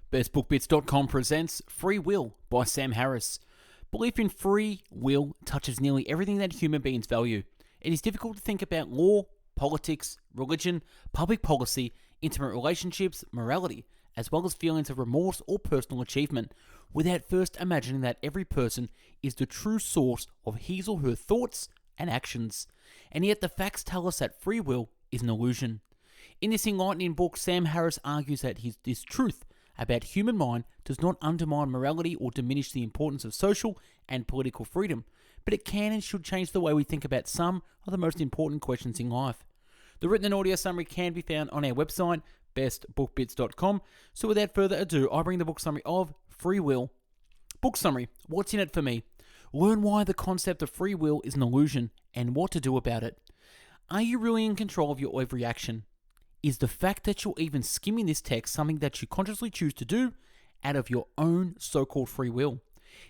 BestBookBits.com presents Free Will by Sam Harris. Belief in free will touches nearly everything that human beings value. It is difficult to think about law, politics, religion, public policy, intimate relationships, morality, as well as feelings of remorse or personal achievement, without first imagining that every person is the true source of his or her thoughts and actions. And yet the facts tell us that free will is an illusion. In this enlightening book, Sam Harris argues that this truth about human mind does not undermine morality or diminish the importance of social and political freedom, but it can and should change the way we think about some of the most important questions in life. The written and audio summary can be found on our website, bestbookbits.com. So without further ado, I bring the book summary of Free Will. Book summary: what's in it for me? Learn why the concept of free will is an illusion and what to do about it. Are you really in control of your every action? Is the fact that you're even skimming this text something that you consciously choose to do out of your own so-called free will?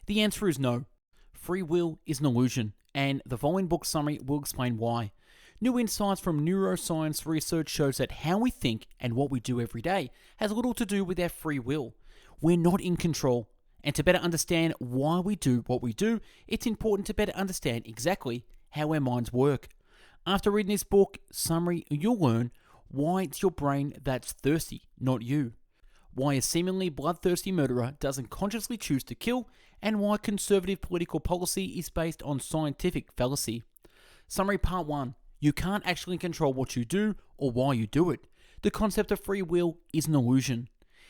The answer is no. Free will is an illusion, and the following book summary will explain why. New insights from neuroscience research shows that how we think and what we do every day has little to do with our free will. We're not in control, and to better understand why we do what we do, it's important to better understand exactly how our minds work. After reading this book summary, you'll learn why it's your brain that's thirsty, not you. Why a seemingly bloodthirsty murderer doesn't consciously choose to kill, and why conservative political policy is based on scientific fallacy. Summary Part 1. You can't actually control what you do or why you do it. The concept of free will is an illusion.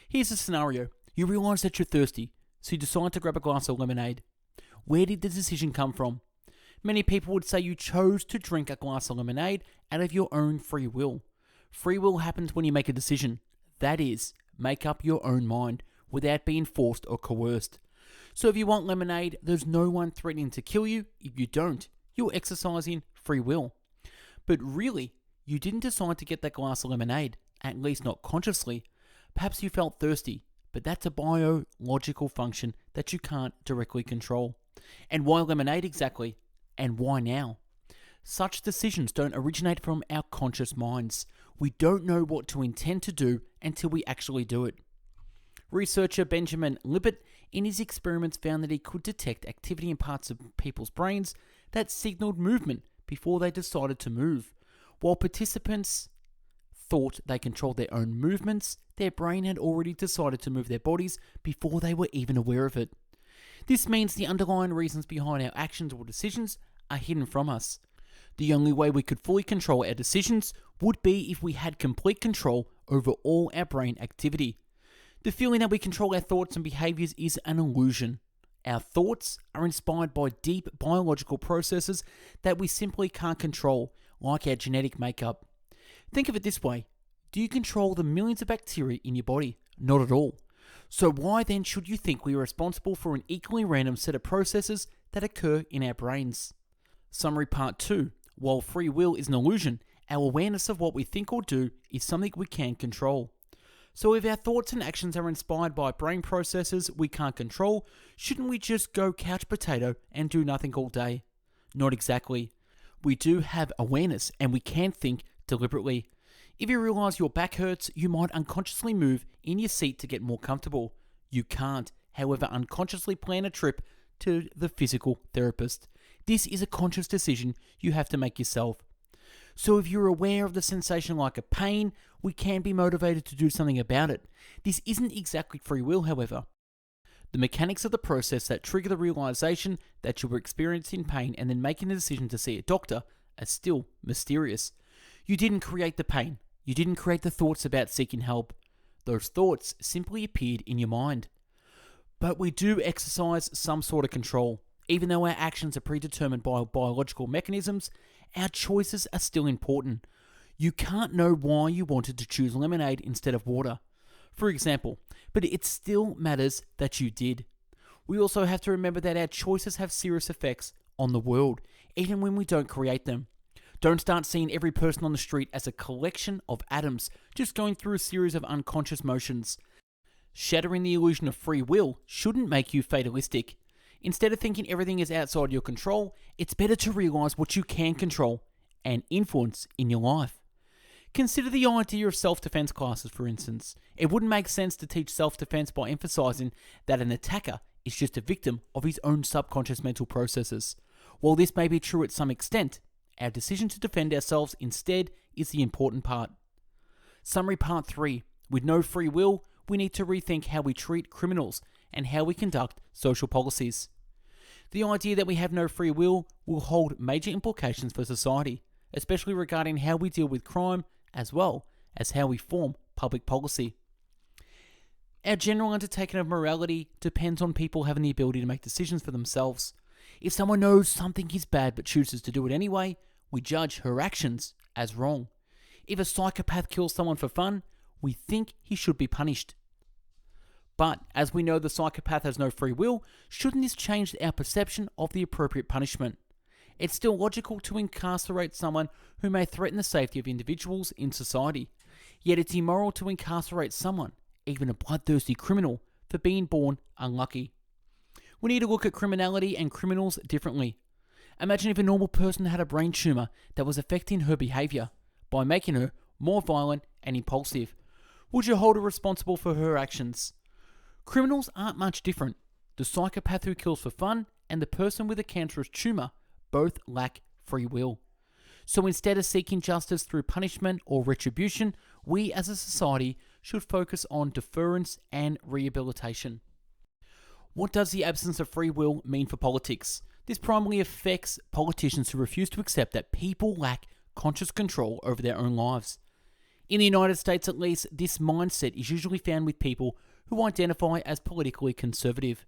Here's a scenario. You realize that you're thirsty, so you decide to grab a glass of lemonade. Where did the decision come from? Many people would say you chose to drink a glass of lemonade out of your own free will. Free will happens when you make a decision. That is, make up your own mind without being forced or coerced. So if you want lemonade, there's no one threatening to kill you. If you don't, you're exercising free will. But really, you didn't decide to get that glass of lemonade, at least not consciously. Perhaps you felt thirsty, but that's a biological function that you can't directly control. And why lemonade exactly? And why now? Such decisions don't originate from our conscious minds. We don't know what to intend to do until we actually do it. Researcher Benjamin Libet in his experiments found that he could detect activity in parts of people's brains that signaled movement before they decided to move. While participants thought they controlled their own movements, their brain had already decided to move their bodies before they were even aware of it. This means the underlying reasons behind our actions or decisions are hidden from us. The only way we could fully control our decisions would be if we had complete control over all our brain activity. The feeling that we control our thoughts and behaviors is an illusion. Our thoughts are inspired by deep biological processes that we simply can't control, like our genetic makeup. Think of it this way. Do you control the millions of bacteria in your body? Not at all. So why then should you think we are responsible for an equally random set of processes that occur in our brains? Summary Part 2. While free will is an illusion, our awareness of what we think or do is something we can control. So if our thoughts and actions are inspired by brain processes we can't control, shouldn't we just go couch potato and do nothing all day? Not exactly. We do have awareness and we can think deliberately. If you realize your back hurts, you might unconsciously move in your seat to get more comfortable. You can't, however, unconsciously plan a trip to the physical therapist. This is a conscious decision you have to make yourself. So if you're aware of the sensation like a pain, we can be motivated to do something about it. This isn't exactly free will, however. The mechanics of the process that trigger the realization that you were experiencing pain and then making a decision to see a doctor are still mysterious. You didn't create the pain. You didn't create the thoughts about seeking help. Those thoughts simply appeared in your mind. But we do exercise some sort of control. Even though our actions are predetermined by biological mechanisms, our choices are still important. You can't know why you wanted to choose lemonade instead of water, for example, but it still matters that you did. We also have to remember that our choices have serious effects on the world, even when we don't create them. Don't start seeing every person on the street as a collection of atoms just going through a series of unconscious motions. Shattering the illusion of free will shouldn't make you fatalistic. Instead of thinking everything is outside your control, it's better to realize what you can control and influence in your life. Consider the idea of self-defense classes, for instance. It wouldn't make sense to teach self-defense by emphasizing that an attacker is just a victim of his own subconscious mental processes. While this may be true at some extent, our decision to defend ourselves instead is the important part. Summary part 3. With no free will, we need to rethink how we treat criminals and how we conduct social policies. The idea that we have no free will hold major implications for society, especially regarding how we deal with crime as well as how we form public policy. Our general undertaking of morality depends on people having the ability to make decisions for themselves. If someone knows something is bad but chooses to do it anyway, we judge her actions as wrong. If a psychopath kills someone for fun, we think he should be punished. But as we know the psychopath has no free will, shouldn't this change our perception of the appropriate punishment? It's still logical to incarcerate someone who may threaten the safety of individuals in society. Yet it's immoral to incarcerate someone, even a bloodthirsty criminal, for being born unlucky. We need to look at criminality and criminals differently. Imagine if a normal person had a brain tumor that was affecting her behavior by making her more violent and impulsive. Would you hold her responsible for her actions? Criminals aren't much different. The psychopath who kills for fun and the person with a cancerous tumor both lack free will. So instead of seeking justice through punishment or retribution, we as a society should focus on deference and rehabilitation. What does the absence of free will mean for politics? This primarily affects politicians who refuse to accept that people lack conscious control over their own lives. In the United States at least, this mindset is usually found with people who identify as politically conservative.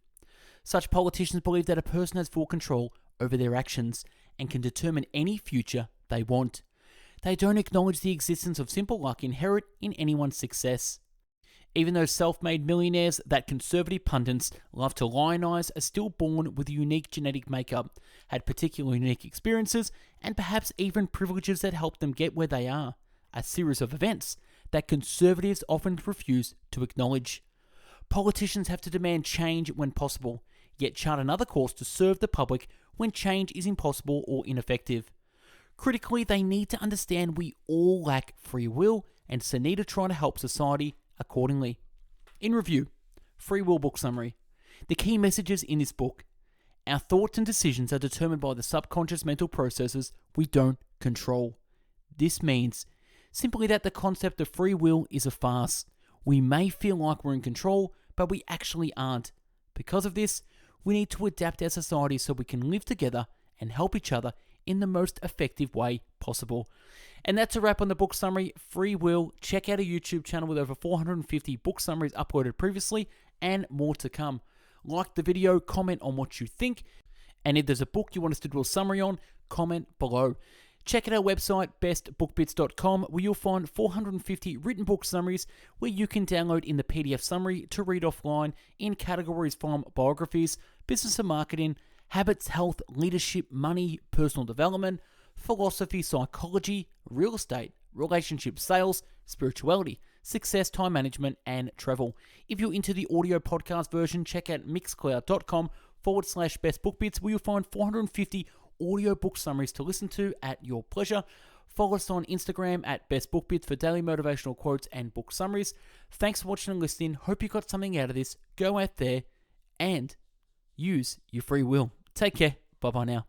Such politicians believe that a person has full control over their actions and can determine any future they want. They don't acknowledge the existence of simple luck inherent in anyone's success. Even those self-made millionaires that conservative pundits love to lionize are still born with a unique genetic makeup, had particularly unique experiences, and perhaps even privileges that helped them get where they are. A series of events that conservatives often refuse to acknowledge. Politicians have to demand change when possible, yet chart another course to serve the public when change is impossible or ineffective. Critically, they need to understand we all lack free will and so need to try to help society accordingly. In review, Free Will book summary. The key messages in this book. Our thoughts and decisions are determined by the subconscious mental processes we don't control. This means simply that the concept of free will is a farce. We may feel like we're in control, but we actually aren't. Because of this, we need to adapt our society so we can live together and help each other in the most effective way possible. And that's a wrap on the book summary, Free Will. Check out a YouTube channel with over 450 book summaries uploaded previously and more to come. Like the video, comment on what you think, and if there's a book you want us to do a summary on, comment below. Check out our website, bestbookbits.com, where you'll find 450 written book summaries where you can download in the PDF summary to read offline in categories from biographies, business and marketing, habits, health, leadership, money, personal development, philosophy, psychology, real estate, relationships, sales, spirituality, success, time management, and travel. If you're into the audio podcast version, check out mixcloud.com/bestbookbits, where you'll find 450 audio book summaries to listen to at your pleasure. Follow us on Instagram at bestbookbits for daily motivational quotes and book summaries. Thanks for watching and listening. Hope you got something out of this. Go out there and use your free will. Take care. Bye-bye now.